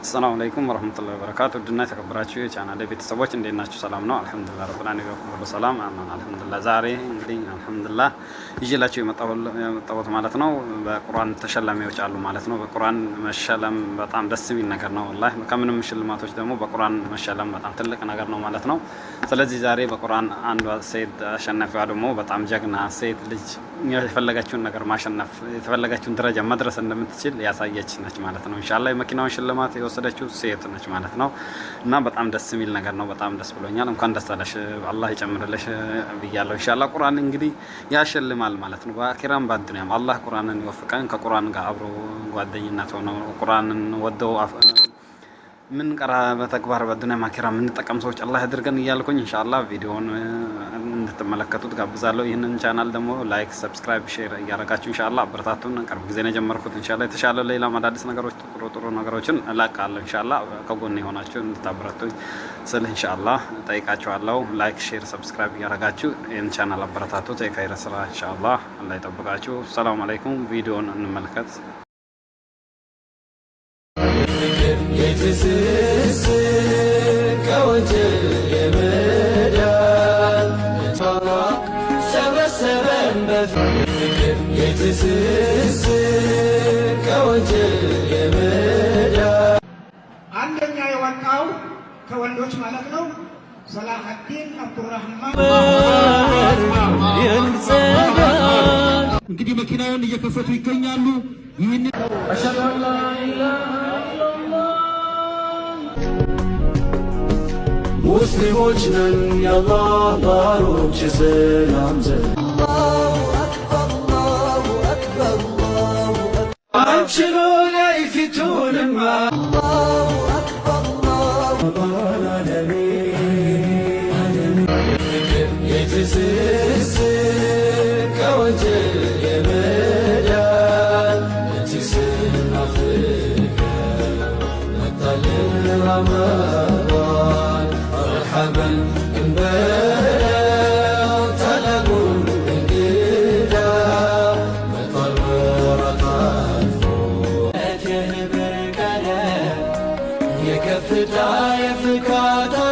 السلام عليكم ورحمة الله وبركاته. دنا تكبراتشوا كأنا ده بيت سبوش إندينا شو سلامنا الحمد لله رب العالمين وكل سلام أنا الحمد لله زاري إندين الحمد لله يجي لا شيء متطور مالتنا بقرآن تشلم يوجعلوا مالتنا بقرآن مشلم بتعم دسمين نكرنا والله كم من مشلمات وجدمو بقرآن مشلم بتعم تلك نكرنا مالتنا سلزي زاري بقرآن عن سيد شنف يعلمو بتعم جعنا سيد لج يفلقتشون نكر ما شنف يفلقتشون درجة مدرسة نمتشل يا سايج نج مالتنا إن شاء الله مكينا مشلمات ወሰደችው ሴት ነች ማለት ነው እና በጣም ደስ የሚል ነገር ነው በጣም ደስ ብሎኛል እንኳን ደስ አለሽ አላህ ይጨምርልሽ ብያለሁ ኢንሻአላህ ቁርአን እንግዲህ ያሸልማል ማለት ነው በአኺራም በዱንያም አላህ ቁርአንን ይወፍቀን ከቁርአን ጋር አብሮ ጓደኝነት ሆኖ ቁርአንን ወደው من قرأ بتكبر بدنا ما كرام من تكلم سوتش الله يدركن يالكون إن شاء الله فيديون نتملكته تقبضالو إن channel دمو لايك سبسكرايب شير ياركاتشو إن شاء الله برتاتون كرب جزينة جمركوت إن شاء الله تشالو ليلا ما دادس نقروش ترو نقروشن لا قال إن شاء الله كقولني هنا شو نتابرتو سل إن شاء الله تايكاتشو الله لايك شير سبسكرايب ياركاتشو إن channel برتاتو تايكاي رسلا إن شاء الله الله يتبركاتشو السلام عليكم فيديون نملكت يتسس كوجل يمدان سبسبن بفكر يتسس كوجل يمدان عندنا يوقعوا كوندوش ማለት ነው صلاح الدين عبد الرحمن እንግዲህ መኪናውን እየከፈቱ ይገኛሉ ይህን أشهد أن لا إله إلا الله مسلموች ነን የአላህ ባሮች ሰላም ዘን አላሁ አክበር አላሁ አክበር አላሁ አክበር አንችሎ ላይ ፊቱንማ አላሁ አክበር አላሁ አለሚ የትስስ ከወንጀል የመዳን እጅስና ፍቅር መጣልን ረመዳን مرحبا انباء تلقوا انقدا مطررة الفوق يهبر كلام يكفتا يفكاتا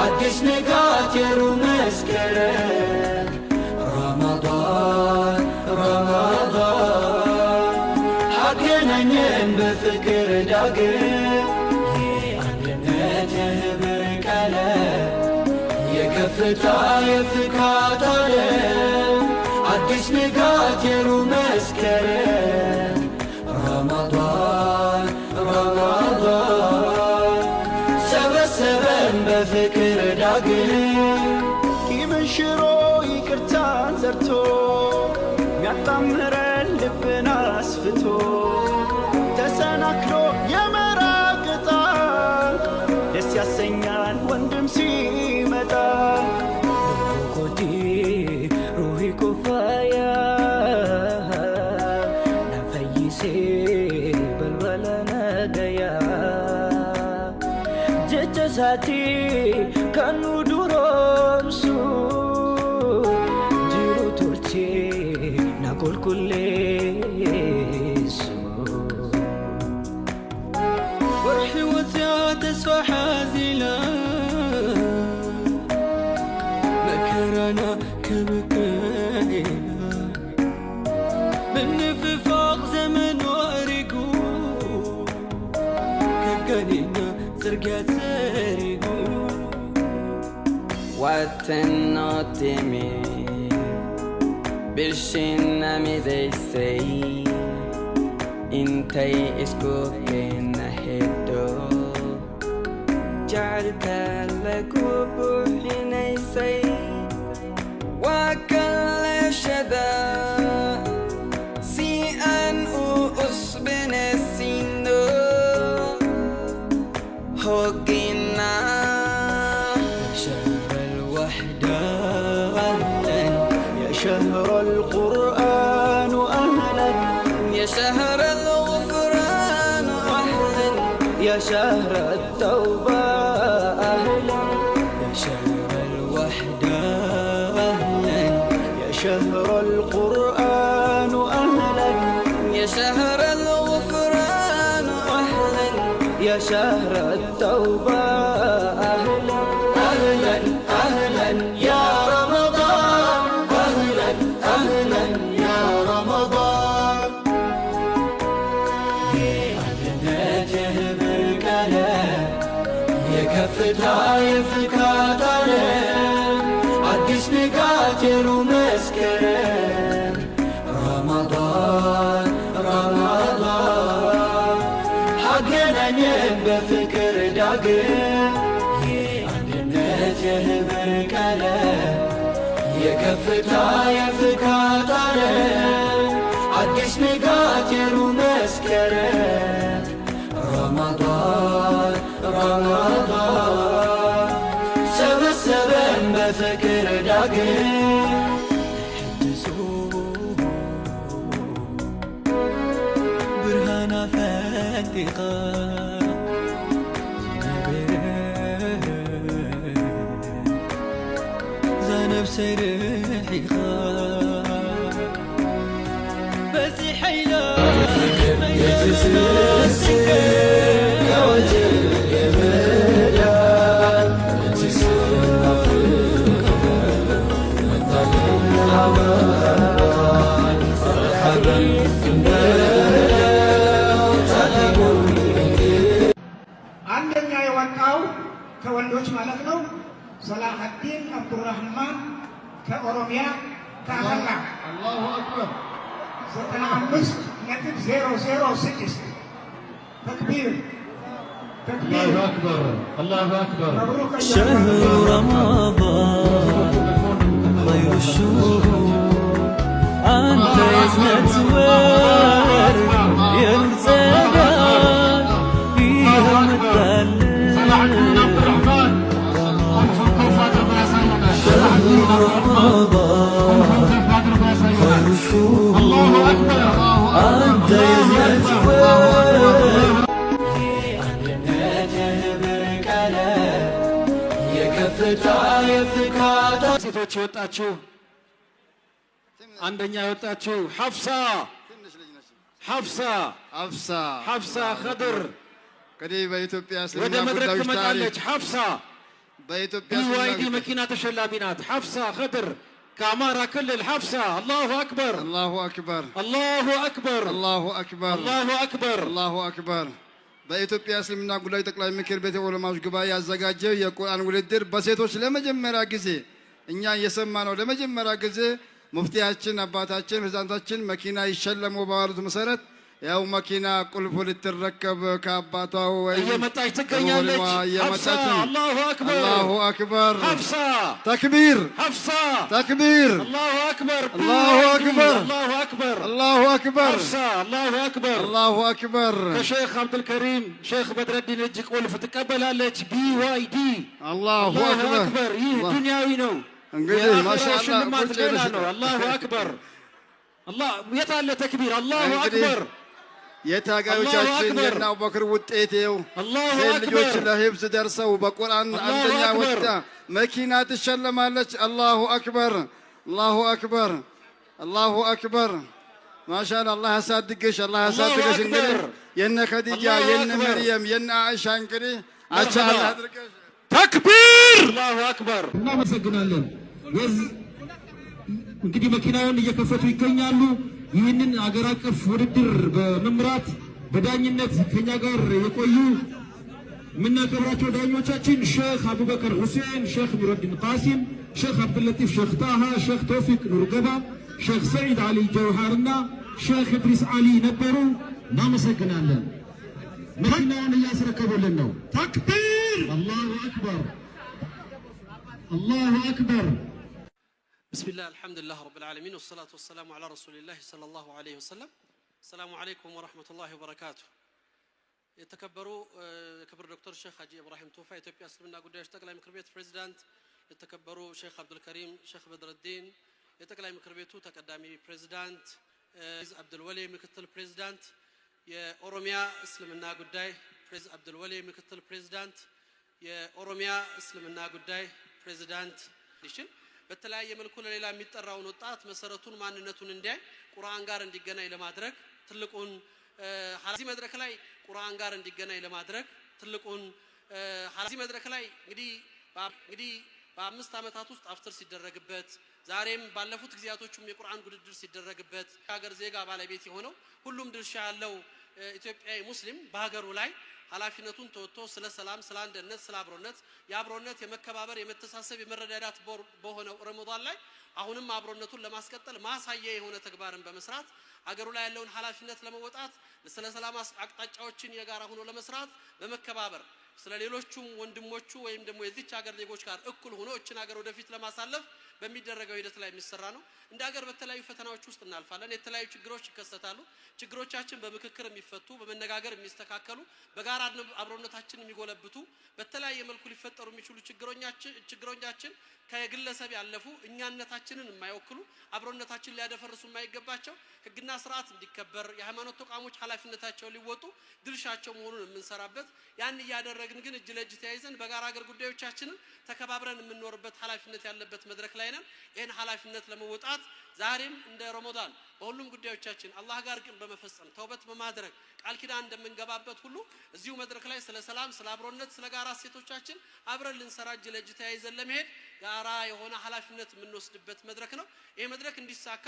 عدش نقات يرو مسكرة رمضان رمضان حقنا نين بفكر داقر يكفتا يفكاتا عدش نقات يرو مسكرة رمضان رمضان سبسبن بفكر داقر يمشرو يكرتان زرتو يعطمر اللبنا اسفتو تسنكلو يمراقطان دس ياسنيان وندم سيمتا كودي روحي كفايا نفيسي بلبلنا ديا جتساتي كانوا درومسو جيرو تورتي نقول كليسو ورحي وزيادة تسوى حازلا مكرنا كبكينا بالنففاق زمن وارقو كقنينا زرقات زارقو واتناتمي بالشنا مديسي انتي اسكوكين هدو جعلت لك بوحنيسي وكل شدا سيئن أصبن السينو هوكينا شهر الوحدة أهلا يا شهر القرآن أهلا يا شهر الغفران أهلا يا شهر التوبة أهلا يا شهر الوحدة أهلا يا شهر القرآن أهلا يا شهر الغفران أهلا يا شهر التوبة أهلا أهلا أهلا يا رمضان أهلا أهلا يا رمضان አንድነትህ ብርቅ የከፍታ የፍካት ዓለም አዲስ ንጋት የሩህ መስከረም ረመዳን ረመዳን አገናኘን በፍቅር ዳግም የአንድነት የህብር ቀለም የከፍታ የፍካት ዓለም አዲስ ንጋት የሩህ መስከረም ረመዳን ረመዳን ሰበሰበን በፍቅር ዳግም برهانا فاتقا زانب سرحيقا بس حيلا يتسلسل كوجه يمدان يتسلسل مرحبا አንደኛ የወጣው ከወንዶች ማለት ነው ሰላሐዲን አብዱራህማን ከኦሮሚያ ከአላ አላሁ አክበር 95.006 ተክቢር ተክቢር الله أكبر الله أكبر مبروك شهر رمضان خير الشهور أنت يا زمتوار يا الزمان فيها متعلم شهر رمضان خير الشهور أنت يا زمتوار የአንድነት የህብር ቀለም የከፍታ የፍካት ሴቶች የወጣችሁ አንደኛ የወጣችሁ ሐፍሳ ሐፍሳ ኸድር እንግዲህ በኢትዮጵያ ወደ እስልምና መድረክ ጉዳዮች ታሪክ ትመጣለች። ሐፍሳ በኢትዮጵያ BYD እስልምና መኪና ተሸላሚ ናት። ሐፍሳ ኸድር ከአማራ ክልል ሐፍሳ። አላሁ አክበር አላሁ አክበር አላሁ አክበር አላሁ አክበር አላሁ አክበር። አላሁ አክበር። በኢትዮጵያ እስልምና ጉዳዮች ጠቅላይ ምክር ቤት የዑለማዎች ጉባኤ ያዘጋጀው የቁርአን ውድድር በሴቶች ለመጀመሪያ ጊዜ እኛ እየሰማ ነው። ለመጀመሪያ ጊዜ ሙፍቲያችን አባታችን ፕሬዝዳንታችን መኪና ይሸለሙ ባሉት መሰረት ያው መኪና ቁልፉ ልትረከብ ከአባቷ ወይ እየመጣች ትገኛለች። ሐፍሳ አላሁ አክበር አላሁ አክበር ሐፍሳ ተክቢር ሐፍሳ ተክቢር አላሁ አክበር አላሁ አክበር አላሁ አክበር አላሁ አክበር ሐፍሳ አላሁ አክበር አላሁ አክበር ከሼክ አብዱልከሪም ሼክ በድረዲን እጅ ቁልፍ ትቀበላለች። BYD አላሁ አክበር። ይህ ዱንያዊ ነው። እንግዲህ የአኺራ ማሻአላህ ሽልማት ቁጭ ሌላ ብለሽ ነው። አላሁ አክበር አላህ የት አለ ተክቢር? አላሁ እንግዲህ አክበር የታጋዮቻችን አክበር። የእነ አቡበክር ውጤት ይኸው አላሁ ሴት አክበር ልጆች ለሂፍዝ ደርሰው በቁርአን አላሁ አንደኛ አክበር። ወጣ መኪና ትሸለማለች። አላሁ አክበር አላሁ አክበር አላሁ አክበር። ማሻአላህ አላህ ያሳድግሽ አላህ ያሳድግሽ። እንግዲህ የነ ኸዲጃ አላሁ የነ አክበር። መርየም የነ አይሻ እንግዲህ አቻ መርሐባ። አላህ ያድርግሽ። ተክቢር አላሁ አክበር። እናመሰግናለን። እንግዲህ መኪናውን እየከፈቱ ይገኛሉ። ይህንን አገር አቀፍ ውድድር በመምራት በዳኝነት ከኛ ጋር የቆዩ የምናከብራቸው ዳኞቻችን ሼክ አቡበከር ሁሴን፣ ሼክ ኑረዲን ቃሲም፣ ሼክ አብዱልለጢፍ፣ ሼክ ታሃ፣ ሼክ ተውፊቅ ኑርገባ፣ ሼክ ሰዒድ አሊ ጀውሃርና ሼክ ኢድሪስ አሊ ነበሩ። እናመሰግናለን። መኪናውን እያስረከቡልን ነው። ተክቢር አላሁ አክበር አላሁ አክበር። بسم الله الحمد لله رب العالمين والصلاة والسلام على رسول الله صلى الله عليه وسلم. السلام عليكم ورحمة الله وبركاته. يتكبروا كبر دكتور شيخ حاجي إبراهيم توفى إثيوبيا اسلمنا قداش تقلع مكربيت بريزيدنت. يتكبروا شيخ عبد الكريم شيخ بدر الدين يتقلع مكربيتو تقدامي بريزيدنت عبد الولي مكتل بريزيدنت يا أوروميا اسلمنا قداي عبد الولي مكتل بريزيدنت يا أوروميا اسلمنا قداي بريزيدنت ليشن በተለያየ መልኩ ለሌላ የሚጠራውን ወጣት መሰረቱን ማንነቱን እንዲያይ ቁርአን ጋር እንዲገናኝ ለማድረግ ትልቁን ሀላፊ መድረክ ላይ ቁርአን ጋር እንዲገናኝ ለማድረግ ትልቁን ሀላፊ መድረክ ላይ እንግዲህ በ5 ዓመታት ውስጥ አፍጥር ሲደረግበት ዛሬም ባለፉት ጊዜያቶችም የቁርአን ውድድር ሲደረግበት ሀገር ዜጋ ባለቤት የሆነው ሁሉም ድርሻ ያለው ኢትዮጵያዊ ሙስሊም በሀገሩ ላይ ኃላፊነቱን ተወጥቶ ስለ ሰላም፣ ስለ አንድነት፣ ስለ አብሮነት የአብሮነት የመከባበር የመተሳሰብ የመረዳዳት በሆነው ረመዳን ላይ አሁንም አብሮነቱን ለማስቀጠል ማሳያ የሆነ ተግባርን በመስራት አገሩ ላይ ያለውን ኃላፊነት ለመወጣት ስለ ሰላም አቅጣጫዎችን የጋራ ሆኖ ለመስራት በመከባበር ስለ ሌሎቹም ወንድሞቹ ወይም ደግሞ የዚች ሀገር ዜጎች ጋር እኩል ሆኖ እችን ሀገር ወደፊት ለማሳለፍ በሚደረገው ሂደት ላይ የሚሰራ ነው። እንደ ሀገር በተለያዩ ፈተናዎች ውስጥ እናልፋለን። የተለያዩ ችግሮች ይከሰታሉ። ችግሮቻችን በምክክር የሚፈቱ በመነጋገር የሚስተካከሉ በጋራ አብሮነታችን የሚጎለብቱ በተለያየ መልኩ ሊፈጠሩ የሚችሉ ችግሮቻችን ከግለሰብ ያለፉ እኛነታችንን የማይወክሉ አብሮነታችን ሊያደፈርሱ የማይገባቸው ሕግና ስርዓት እንዲከበር የሃይማኖት ተቋሞች ኃላፊነታቸውን ሊወጡ ድርሻቸው መሆኑን የምንሰራበት ያን እያደረግን ግን እጅ ለእጅ ተያይዘን በጋራ ሀገር ጉዳዮቻችንን ተከባብረን የምንኖርበት ኃላፊነት ያለበት መድረክ ላይ ነን። ይህን ኃላፊነት ለመወጣት ዛሬም እንደ ረመዳን በሁሉም ጉዳዮቻችን አላህ ጋር ግን በመፈጸም ተውበት በማድረግ ቃል ኪዳን እንደምንገባበት ሁሉ እዚሁ መድረክ ላይ ስለ ሰላም፣ ስለ አብሮነት፣ ስለ ጋራ እሴቶቻችን አብረን ልንሰራ እጅ ለእጅ ተያይዘን ለመሄድ ጋራ የሆነ ኃላፊነት የምንወስድበት መድረክ ነው። ይሄ መድረክ እንዲሳካ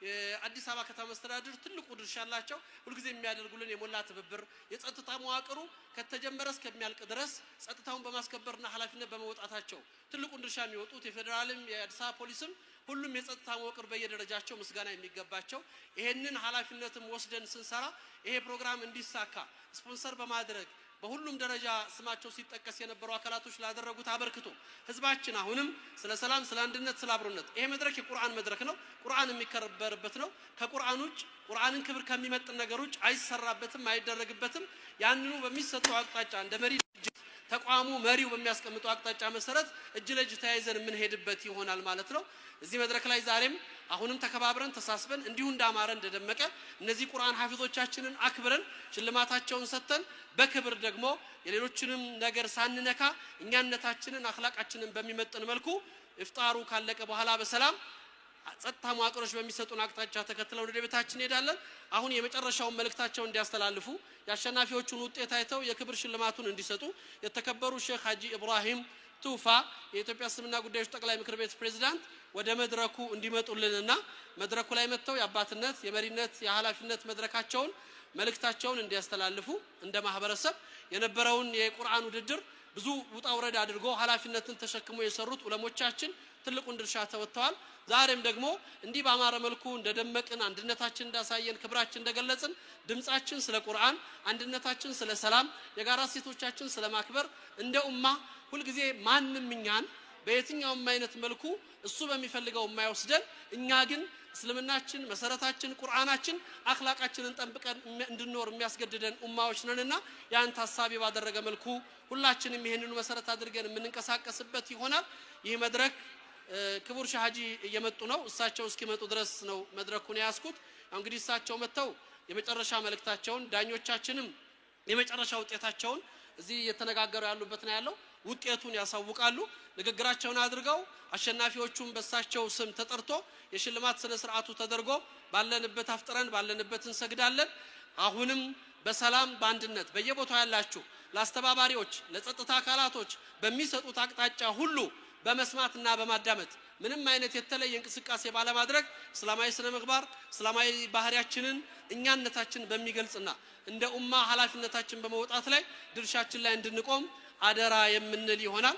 የአዲስ አበባ ከተማ መስተዳድር ትልቁ ድርሻ አላቸው። ሁልጊዜ የሚያደርጉልን የሞላ ትብብር የጸጥታ መዋቅሩ ከተጀመረ እስከሚያልቅ ድረስ ጸጥታውን በማስከበርና ኃላፊነት በመወጣታቸው ትልቁን ድርሻ የሚወጡት የፌደራልም የአዲስ አበባ ፖሊስም ሁሉም የጸጥታ መዋቅር በየደረጃቸው ምስጋና የሚገባቸው ይሄንን ኃላፊነትም ወስደን ስንሰራ ይሄ ፕሮግራም እንዲሳካ ስፖንሰር በማድረግ በሁሉም ደረጃ ስማቸው ሲጠቀስ የነበሩ አካላቶች ላደረጉት አበርክቶ ህዝባችን አሁንም ስለ ሰላም፣ ስለ አንድነት፣ ስለ አብሮነት ይሄ መድረክ የቁርአን መድረክ ነው። ቁርአን የሚከበርበት ነው። ከቁርአን ውጭ ቁርአንን ክብር ከሚመጥን ነገር ውጭ አይሰራበትም፣ አይደረግበትም። ያንኑ በሚሰጠው አቅጣጫ እንደ መሪ ተቋሙ መሪው በሚያስቀምጠው አቅጣጫ መሰረት እጅ ለእጅ ተያይዘን የምንሄድበት ይሆናል ማለት ነው። እዚህ መድረክ ላይ ዛሬም አሁንም ተከባብረን ተሳስበን እንዲሁ እንዳማረ እንደደመቀ እነዚህ ቁርአን ሐፊዞቻችንን አክብረን ሽልማታቸውን ሰጥተን በክብር ደግሞ የሌሎችንም ነገር ሳንነካ እኛነታችንን አኽላቃችንን በሚመጥን መልኩ ኢፍጣሩ ካለቀ በኋላ በሰላም ጸጥታ መዋቅሮች በሚሰጡን አቅጣጫ ተከትለው ወደ ቤታችን እንሄዳለን። አሁን የመጨረሻውን መልእክታቸውን እንዲያስተላልፉ የአሸናፊዎቹን ውጤት አይተው የክብር ሽልማቱን እንዲሰጡ የተከበሩ ሼክ ሀጂ ኢብራሂም ቱፋ የኢትዮጵያ እስልምና ጉዳዮች ጠቅላይ ምክር ቤት ፕሬዝዳንት ወደ መድረኩ እንዲመጡልንና መድረኩ ላይ መጥተው የአባትነት የመሪነት የኃላፊነት መድረካቸውን መልእክታቸውን እንዲያስተላልፉ እንደ ማህበረሰብ የነበረውን የቁርአን ውድድር ብዙ ውጣ ውረድ አድርጎ ኃላፊነትን ተሸክሞ የሰሩት ዑለሞቻችን ትልቁን ድርሻ ተወጥተዋል። ዛሬም ደግሞ እንዲህ በአማረ መልኩ እንደደመቅን አንድነታችን እንዳሳየን ክብራችን እንደገለጽን ድምጻችን ስለ ቁርአን አንድነታችን ስለ ሰላም የጋራ እሴቶቻችን ስለ ማክበር እንደ ኡማ ሁልጊዜ ማንም እኛን በየትኛውም አይነት መልኩ እሱ በሚፈልገው የማይወስደን እኛ ግን እስልምናችን መሰረታችን ቁርአናችን አኽላቃችንን ጠብቀን እንድንኖር የሚያስገድደን ኡማዎች ነንና ያን ታሳቢ ባደረገ መልኩ ሁላችንም ይሄንኑ መሰረት አድርገን የምንንቀሳቀስበት ይሆናል። ይህ መድረክ ክቡር ሼህ ሀጂ እየመጡ ነው። እሳቸው እስኪመጡ ድረስ ነው መድረኩን ያስኩት። እንግዲህ እሳቸው መተው የመጨረሻ መልእክታቸውን ዳኞቻችንም የመጨረሻ ውጤታቸውን እዚህ እየተነጋገሩ ያሉበት ነው ያለው። ውጤቱን ያሳውቃሉ። ንግግራቸውን አድርገው አሸናፊዎቹም በሳቸው ስም ተጠርቶ የሽልማት ስነ ስርዓቱ ተደርጎ ባለንበት አፍጥረን ባለንበት እንሰግዳለን። አሁንም በሰላም በአንድነት በየቦታው ያላችሁ ለአስተባባሪዎች ለጸጥታ አካላቶች በሚሰጡት አቅጣጫ ሁሉ በመስማትና በማዳመጥ ምንም አይነት የተለየ እንቅስቃሴ ባለማድረግ እስላማዊ ስነ ምግባር እስላማዊ ባህሪያችንን እኛነታችን በሚገልጽና እንደ ኡማ ኃላፊነታችን በመውጣት ላይ ድርሻችን ላይ እንድንቆም አደራ የምንል ይሆናል።